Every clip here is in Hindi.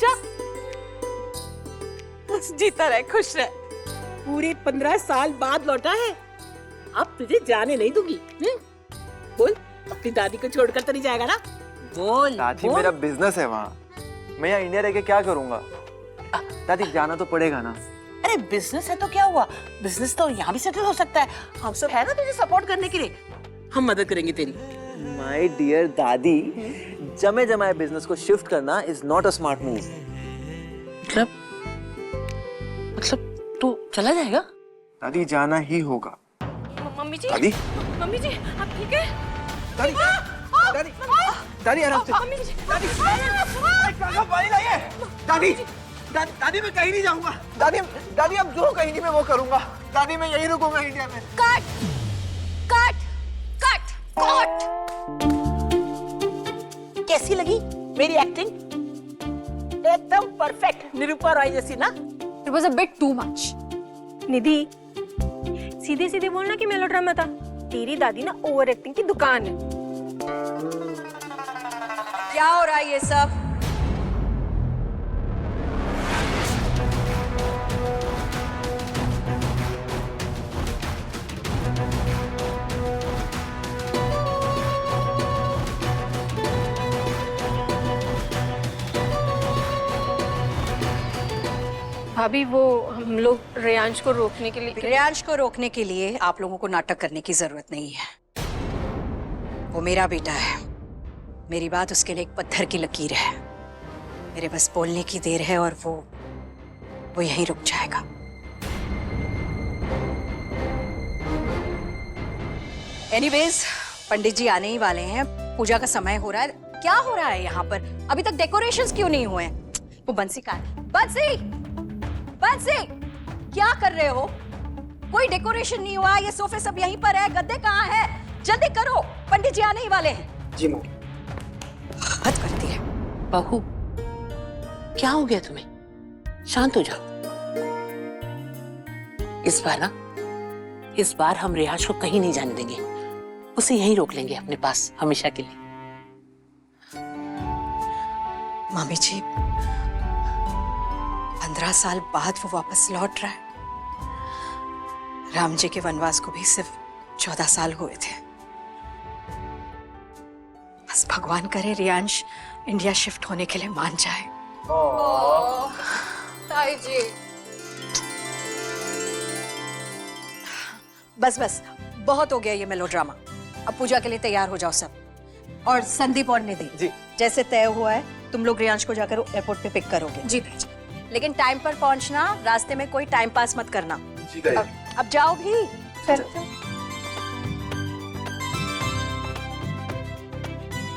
जा। जीता रहे, खुश रहे। पूरे 15 साल बाद लौटा है, अब तुझे जाने नहीं दूंगी। बोल, अपनी दादी को छोड़कर तो नहीं जाएगा ना? बोल। दादी मेरा बिजनेस है वहाँ, मैं यहाँ इंडिया रह के क्या करूँगा? दादी जाना तो पड़ेगा ना। अरे बिजनेस है तो क्या हुआ, बिजनेस तो यहाँ भी सेटल हो सकता है। हम सब है ना तुझे सपोर्ट करने के लिए, हम मदद करेंगे तेरी। माय डियर दादी, जमे जमाए बिजनेस को शिफ्ट करना is not a smart move. मतलब तू चला जाएगा? दादी जाना ही होगा। मम्मी जी, दादी, मम्मी जी आप ठीक है? दादी, दादी, दादी आराम से। मम्मी जी, दादी, पानी लाइए। दादी, दादी मैं कहीं नहीं जाऊंगा। दादी, दादी अब जो कहीं नहीं मैं वो करूंगा। दादी मैं यहीं रुकूंगा इंडिया में। Cut cut cut cut. कैसी लगी मेरी एक्टिंग? एकदम परफेक्ट, निरूपा रॉय जैसी ना? It was a bit too much. निधि, सीधे सीधे बोलना कि मेलोड्रामा था। तेरी दादी ना ओवर एक्टिंग की दुकान है। क्या हो रहा है ये सब? भाभी वो हम लोग रेयांश को रोकने के लिए रेयांश को रोकने के लिए आप लोगों को नाटक करने की जरूरत नहीं है। वो मेरा बेटा है, मेरी बात उसके लिए एक पत्थर की लकीर है। मेरे बस बोलने की देर है और वो यहीं रुक जाएगा। एनीवेज, पंडित जी आने ही वाले हैं, पूजा का समय हो रहा है। क्या हो रहा है यहाँ पर? अभी तक डेकोरेशंस क्यों नहीं हुए? वो बंसी कहाँ है? बंसी, बंसी, क्या कर रहे हो? कोई डेकोरेशन नहीं हुआ, ये सोफे सब यहीं पर है, गद्दे कहाँ है? जल्दी करो, पंडित जी आने ही वाले हैं। जी माँ। हद करती है। बहू, क्या हो गया तुम्हें? शांत हो जाओ। इस बार हम रेयांश को कहीं नहीं जाने देंगे, उसे यहीं रोक लेंगे अपने पास हमेशा के लिए। मामी जी, 15 साल बाद वो वापस लौट रहा है। राम जी के वनवास को भी सिर्फ 14 साल हुए थे। बस भगवान करे रेयांश इंडिया शिफ्ट होने के लिए मान जाए। ताई जी, बस बस, बहुत हो गया ये मेलोड्रामा। अब पूजा के लिए तैयार हो जाओ सब। और संदीप और निधि जी, जैसे तय हुआ है, तुम लोग रेयांश को जाकर एयरपोर्ट पे पिक करोगे। जी। लेकिन टाइम पर पहुंचना, रास्ते में कोई टाइम पास मत करना। जी अब जाओ भी।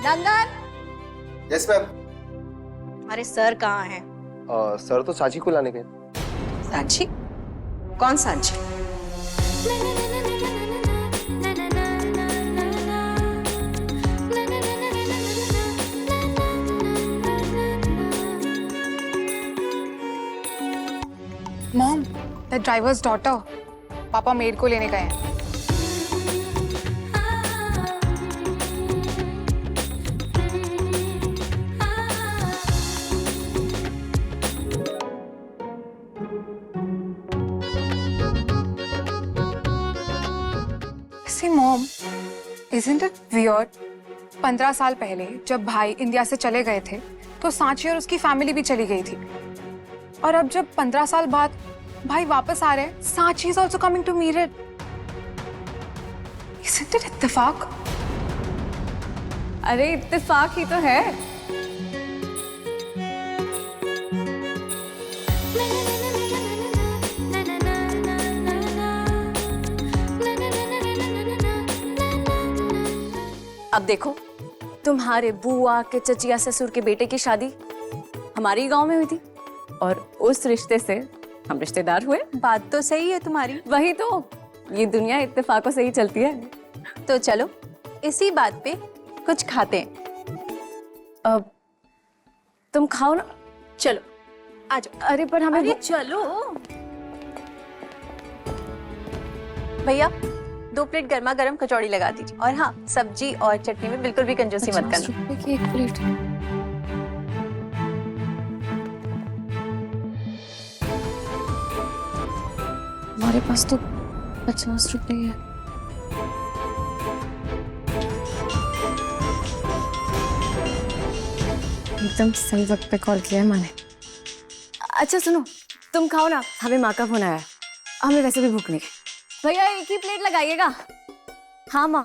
नंदन, यस मैम। हमारे सर कहाँ हैं? सर तो सांची को लाने गए। सांची? कौन Sanchi? Mom, the drivers daughter, पापा मेड को लेने गए हैं। See mom, isn't it weird? 15 साल पहले जब भाई इंडिया से चले गए थे तो सांची और उसकी फैमिली भी चली गई थी, और अब जब 15 साल बाद भाई वापस आ रहे हैं, Sanchi is also coming to meet it. Isn't it इत्तेफाक? अरे इत्तेफाक ही तो है। अब देखो, तुम्हारे बुआ के चचिया ससुर के बेटे की शादी हमारे ही गांव में हुई थी और उस रिश्ते से हम रिश्तेदार हुए। बात तो सही है तुम्हारी। वही तो, ये दुनिया इत्तेफाकों से ही चलती है। तो चलो इसी बात पे कुछ खाते हैं। अब तुम खाओ ना। चलो आ जाओ। अरे पर हमें अरे चलो भैया, 2 प्लेट गर्मा गर्म कचौड़ी लगा दीजिए। और हाँ, सब्जी और चटनी में बिल्कुल भी कंजूसी मत करना। की 1 प्लेट। हमारे पास तो 50 रुपए ही है। एकदम सही वक्त पे कॉल किया है माँ ने। अच्छा सुनो, तुम खाओ ना, हमें माँ का फोन आया है। हमें वैसे भी भूख नहीं है। भैया एक ही प्लेट लगाइएगा। हाँ माँ,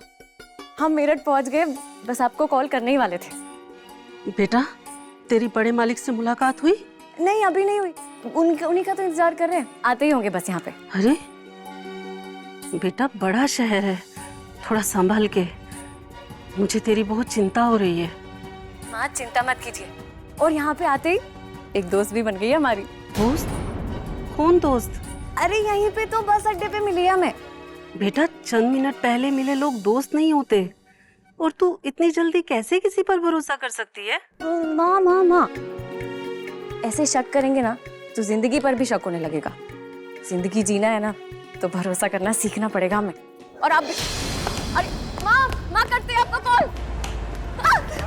हम मेरठ पहुंच गए, बस आपको कॉल करने ही वाले थे। बेटा, तेरी बड़े मालिक से मुलाकात हुई? नहीं अभी नहीं हुई, उन्हीं का तो इंतजार कर रहे हैं, आते ही होंगे बस यहाँ पे। अरे बेटा, बड़ा शहर है, थोड़ा संभल के। मुझे तेरी बहुत चिंता हो रही है। माँ चिंता मत कीजिए, और यहाँ पे आते ही एक दोस्त भी बन गई है हमारी। दोस्त? कौन दोस्त? अरे यहीं पे तो बस अड्डे पे मिली है हमें। बेटा, चंद मिनट पहले मिले लोग दोस्त नहीं होते, और तू इतनी जल्दी कैसे किसी पर भरोसा कर सकती है? माँ माँ माँ, ऐसे शक करेंगे ना तो जिंदगी पर भी शक होने लगेगा। जिंदगी जीना है ना तो भरोसा करना सीखना पड़ेगा हमें। और आप भी। अरे माँ करते हैं आपको कॉल।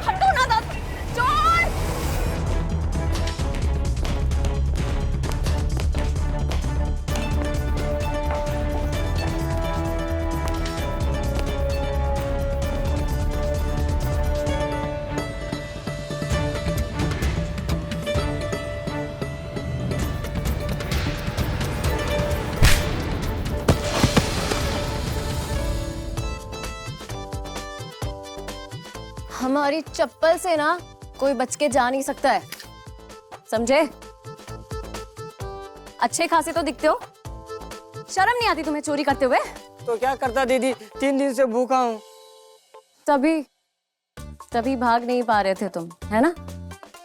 हटो ना दादी, चोर। हमारी चप्पल से ना कोई बच के जा नहीं सकता है, समझे? अच्छे खासे तो दिखते हो, शर्म नहीं आती तुम्हें चोरी करते हुए? तो क्या करता दीदी, 3 दिन से भूखा हूँ। तभी भाग नहीं पा रहे थे तुम, है ना?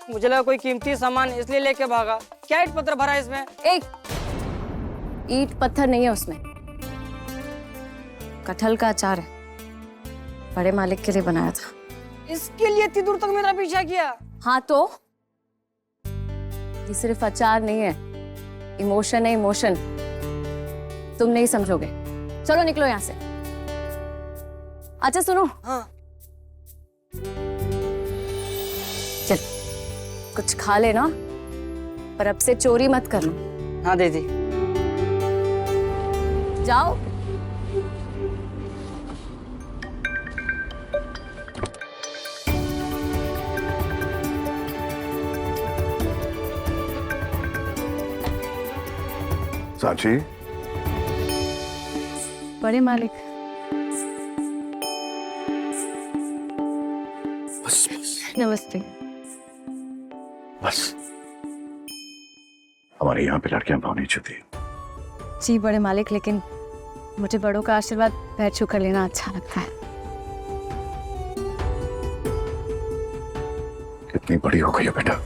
मुझे लगा कोई कीमती सामान इसलिए लेके भागा। क्या ईट पत्थर भरा है इसमें? एक ईंट पत्थर नहीं है उसमें, कटहल का अचार है, बड़े मालिक के लिए बनाया था। इसके लिए इतनी दूर तक मेरा पीछा किया? हाँ तो ये सिर्फ अचार नहीं है, इमोशन है, इमोशन। तुम नहीं समझोगे। चलो निकलो यहाँ से। अच्छा सुनो। हाँ। चल कुछ खा लेना, पर अब से चोरी मत करना। हाँ दीदी। जाओ। साची, बड़े मालिक। बस बस नमस्ते। बस, हमारे यहाँ पे लड़कियां भाव नहीं छूती। जी बड़े मालिक, लेकिन मुझे बड़ों का आशीर्वाद पैर छू कर लेना अच्छा लगता है। कितनी बड़ी हो गई हो बेटा,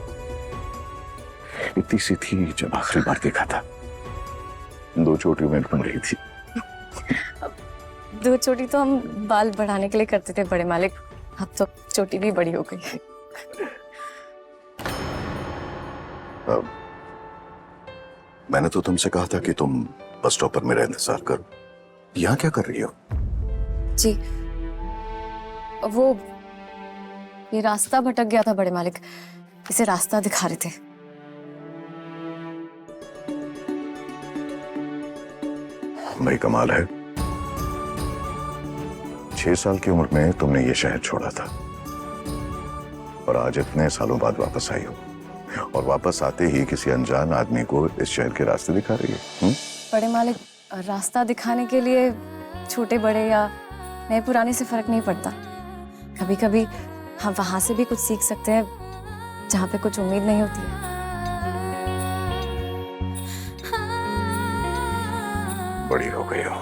इतनी सी थी जब आखिरी बार देखा था, 2 चोटियों में घूम रही थी। 2 चोटी तो हम बाल बढ़ाने के लिए करते थे बड़े मालिक, अब तो चोटी भी बड़ी हो गई है। मैंने तो तुमसे कहा था कि तुम बस स्टॉप पर मेरा इंतजार करो। यहाँ क्या कर रही हो? जी वो ये रास्ता भटक गया था बड़े मालिक, इसे रास्ता दिखा रहे थे। भाई कमाल है, 6 साल की उम्र में तुमने ये शहर छोड़ा था और आज इतने सालों बाद वापस आई हो, और वापस आते ही किसी अनजान आदमी को इस शहर के रास्ते दिखा रही है। बड़े मालिक, रास्ता दिखाने के लिए छोटे बड़े या नए पुराने से फर्क नहीं पड़ता। कभी कभी हम वहां से भी कुछ सीख सकते हैं जहाँ पे कुछ उम्मीद नहीं होती है। बड़ी हो गई हो,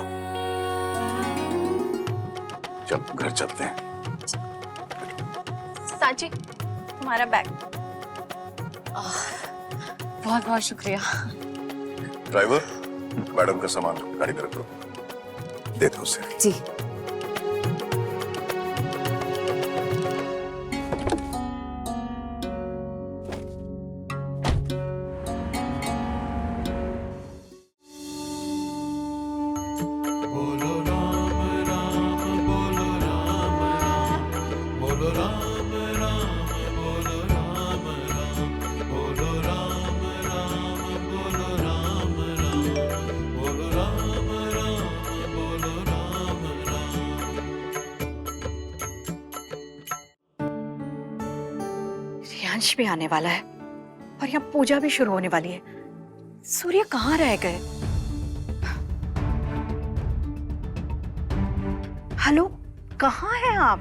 चल घर चलते हैं। सांची, तुम्हारा बैग। बहुत बहुत शुक्रिया। ड्राइवर, मैडम का सामान गाड़ी में रख दो, दे दो उसे। जी। बोलो राम राम, बोलो राम राम, बोलो राम प्रकाश भी आने वाला है और यहाँ पूजा भी शुरू होने वाली है। सूर्य कहाँ रह गए? हेलो, कहाँ हैं आप?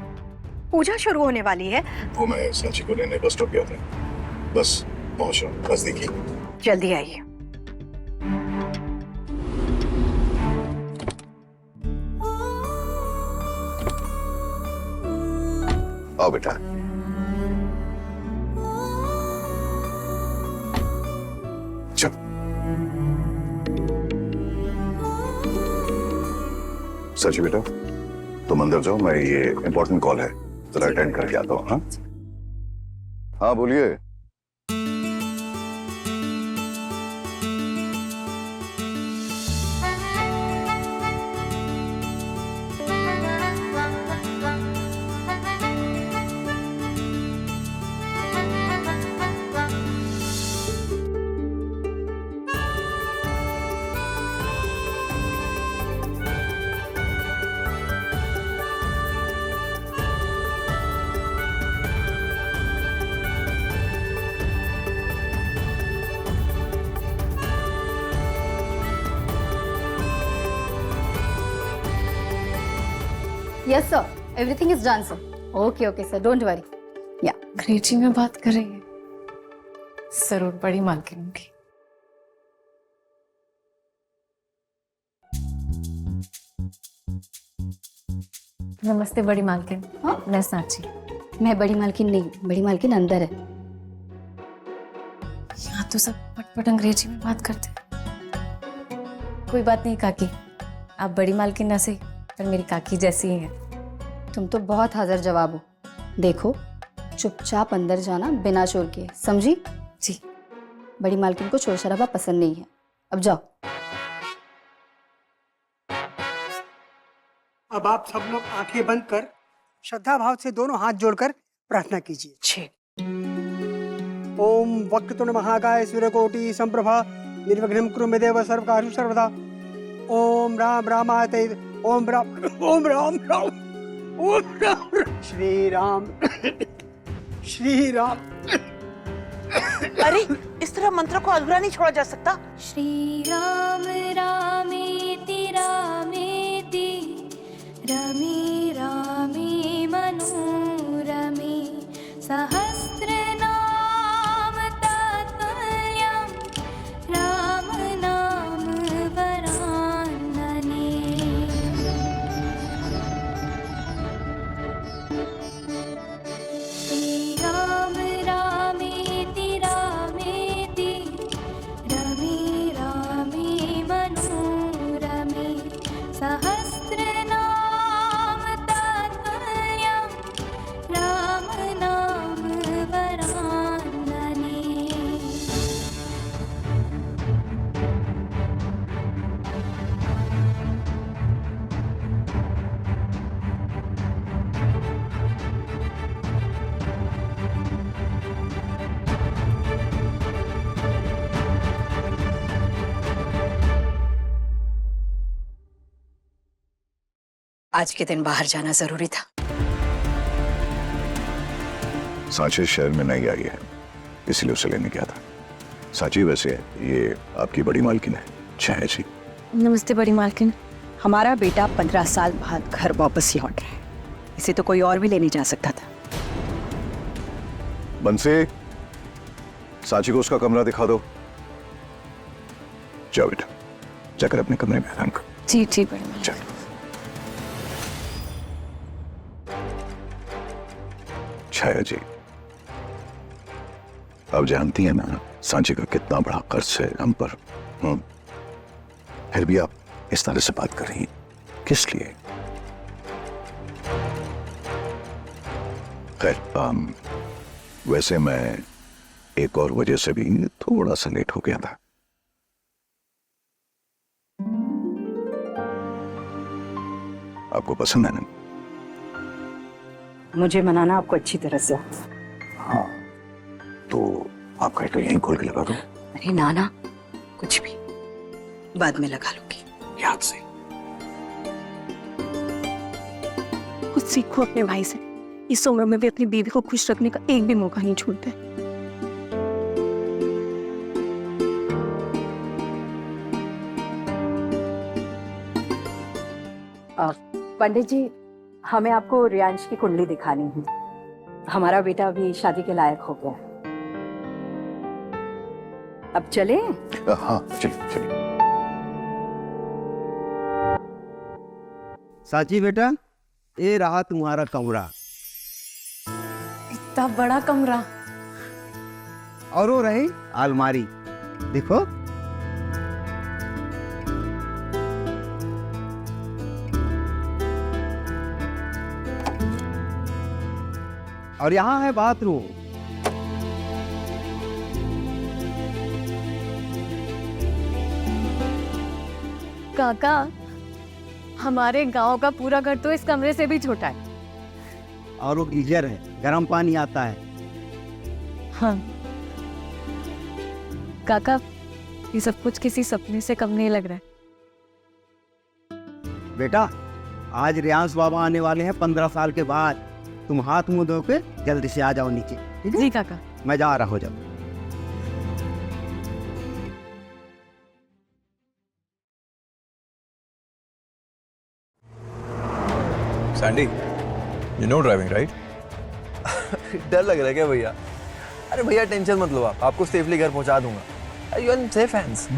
पूजा शुरू होने वाली है। वो मैं सांची को लेने बस स्टॉप गया था, बस पहुंच रहा हूँ, नजदीकी। जल्दी आइए। आओ बेटा। चल। सची बेटा, तुम अंदर जाओ, मैं ये इंपॉर्टेंट कॉल है जरा अटेंड करके आता हूँ। हाँ हाँ बोलिए। Yes sir, everything is done sir. Okay okay sir, don't worry. या अंग्रेजी में बात कर रही है, जरूर बड़ी मालकिन की। नमस्ते बड़ी मालकिन। हाँ, मैं सांची। मैं बड़ी मालकिन नहीं, बड़ी मालकिन अंदर है। यहाँ तो सब पटपट अंग्रेजी में बात करते हैं। कोई बात नहीं काकी, आप बड़ी मालकिन ना सही पर मेरी काकी जैसी ही है। तुम तो बहुत हाजिर जवाब हो। देखो, चुपचाप अंदर जाना बिना शोर के, समझी? जी। बड़ी मालकिन को शोर शराबा पसंद नहीं है। अब जाओ। अब आप सब लोग आंखें बंद कर श्रद्धा भाव से दोनों हाथ जोड़कर प्रार्थना कीजिए। ओम वक्रतुंड महाकाय सूर्यकोटि संप्रभा निर्विघ्नं कुरु मे देव सर्वकार्येषु सर्वदा। ओम राम रामाय ओम राम ओम राम राम ओम राम श्री राम श्री राम। अरे इस तरह मंत्र को अधूरा नहीं छोड़ा जा सकता। श्री राम रामेति रामेति रमे रामे मनोरमे सहस्रनाम तत्तुल्यं राम नाम वरानने। श्री राम रामेति रामेति रमे रामे मनोरमे सहस्रनाम तत्तुल्यं राम नाम वरानने। आज के दिन बाहर जाना जरूरी था। सांची शहर में नहीं आई है, इसलिए उसे लेने गया था। सांची वैसे ये आपकी बड़ी मालकिन है, छाया जी। नमस्ते बड़ी मालकिन। हमारा बेटा 15 साल बाद घर वापस लौट रहा है, इसे तो कोई और भी लेने जा सकता था। बंसी, सांची को उसका कमरा दिखा दो। जाओ बेटा, जाकर अपने कमरे में आराम करो। जी जी बड़ी मालकिन। चलो। छाया जी, आप जानती हैं ना सांची का कितना बड़ा कर्ज है हम पर। फिर भी आप इस तरह से बात कर रही हैं, किस लिए? खैर, वैसे मैं एक और वजह से भी थोड़ा सा लेट हो गया था। आपको पसंद है ना? मुझे मनाना आपको अच्छी तरह से। हाँ, तो आपका तो यहीं खोल के लगा दो। अरे नाना, कुछ भी बाद में लगा लूंगी। याद से कुछ सीखो अपने भाई से। इस उम्र में भी अपनी बीवी को खुश रखने का एक भी मौका नहीं छोड़ते। पंडित जी, हमें आपको रियांश की कुंडली दिखानी है। हमारा बेटा अभी शादी के लायक हो गया है। अब चले? हाँ चलिए चलिए। साची बेटा, ये रहा तुम्हारा कमरा। इतना बड़ा कमरा। और वो रही अलमारी, देखो। और यहाँ है बाथरूम। काका, हमारे गांव का पूरा घर तो इस कमरे से भी छोटा है। और वो गीजर है, गर्म पानी आता है। हाँ काका, ये सब कुछ किसी सपने से कम नहीं लग रहा है। बेटा, आज रियांश बाबा आने वाले हैं 15 साल के बाद। तुम हाथ मुंह धो के जल्दी से आ जाओ नीचे, ठीक है? जी काका। मैं जा रहा हूँ जब। Sandy, you know driving, right? डर लग रहा है क्या भैया? अरे भैया टेंशन मत लो, आप आपको सेफली घर पहुंचा दूंगा। You are in safe hands.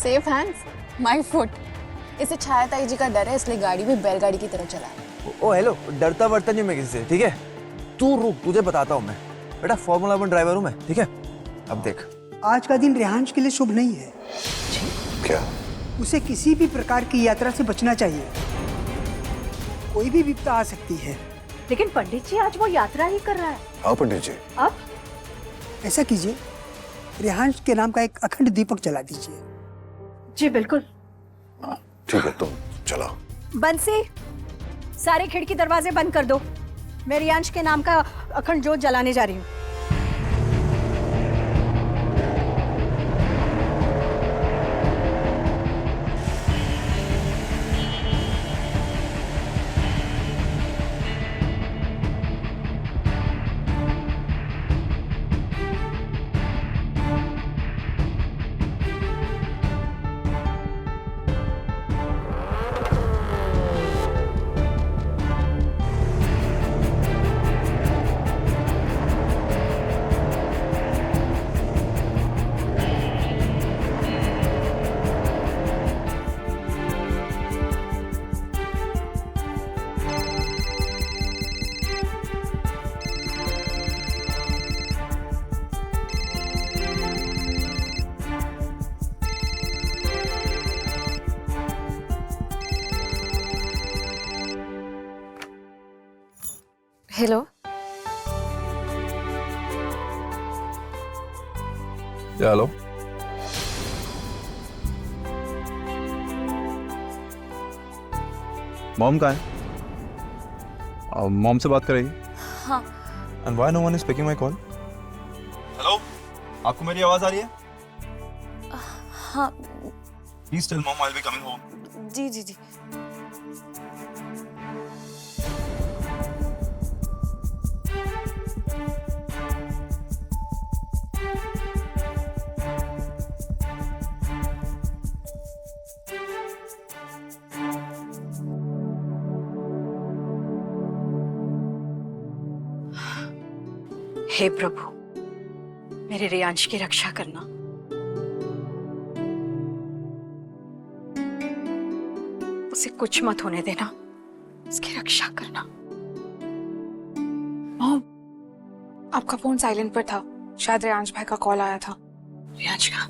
Safe hands, my foot. इसे छाया ताई जी का डर है, इसलिए गाड़ी भी बैलगाड़ी की तरह चलाए। ओ हेलो, डरता वर्ता नहीं मैं किसी से, ठीक है? तू रुक, तुझे बताता हूँ मैं। बेटा फॉर्मूला 1 ड्राइवर हूँ मैं, ठीक है? अब देख। आज का दिन रियांश के लिए शुभ नहीं है। क्या? उसे किसी भी प्रकार की यात्रा से बचना चाहिए। कोई भी विपदा आ सकती है। लेकिन पंडित जी, आज वो यात्रा ही कर रहा है। हाँ पंडित जी। अब ऐसा कीजिए, रियांश के नाम का एक अखंड दीपक जला दीजिए। जी बिल्कुल। ठीक है, तुम चलाओ। बंसी, सारे खिड़की दरवाजे बंद कर दो। मैं रियांश के नाम का अखंड जोत जलाने जा रही हूँ। हेलो। हेलो। मॉम कहाँ है? मॉम से बात कर रही है? हाँ। And why no one is picking my call? Hello, आपको मेरी आवाज आ रही है? हाँ। Please tell mom I'll be coming home. जी जी जी। हे प्रभु, मेरे रियांश की रक्षा करना। उसे कुछ मत होने देना, उसकी रक्षा करना। मॉम, आपका फोन साइलेंट पर था, शायद रियांश भाई का कॉल आया था। रियांश का?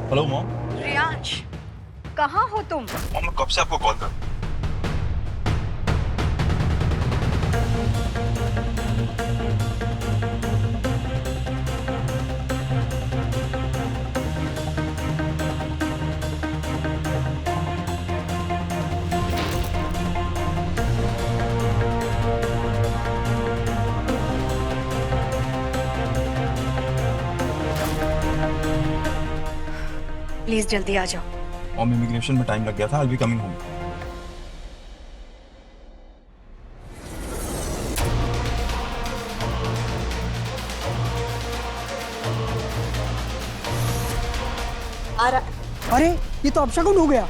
Hello mom. रियांश, कहाँ हो तुम? मॉम, मैं कब से आपको कॉल कर। प्लीज जल्दी आ जाओ। मॉम, इमिग्रेशन में टाइम लग गया था। I'll be coming home. आ रहा। अरे ये तो अपशकुन हो गया।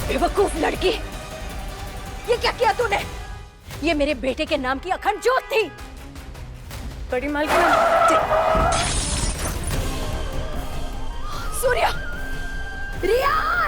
बेवकूफ लड़की, ये क्या किया तूने? ये मेरे बेटे के नाम की अखंड जोत थी। बड़ी मालकिन, सूर्या, रियाज!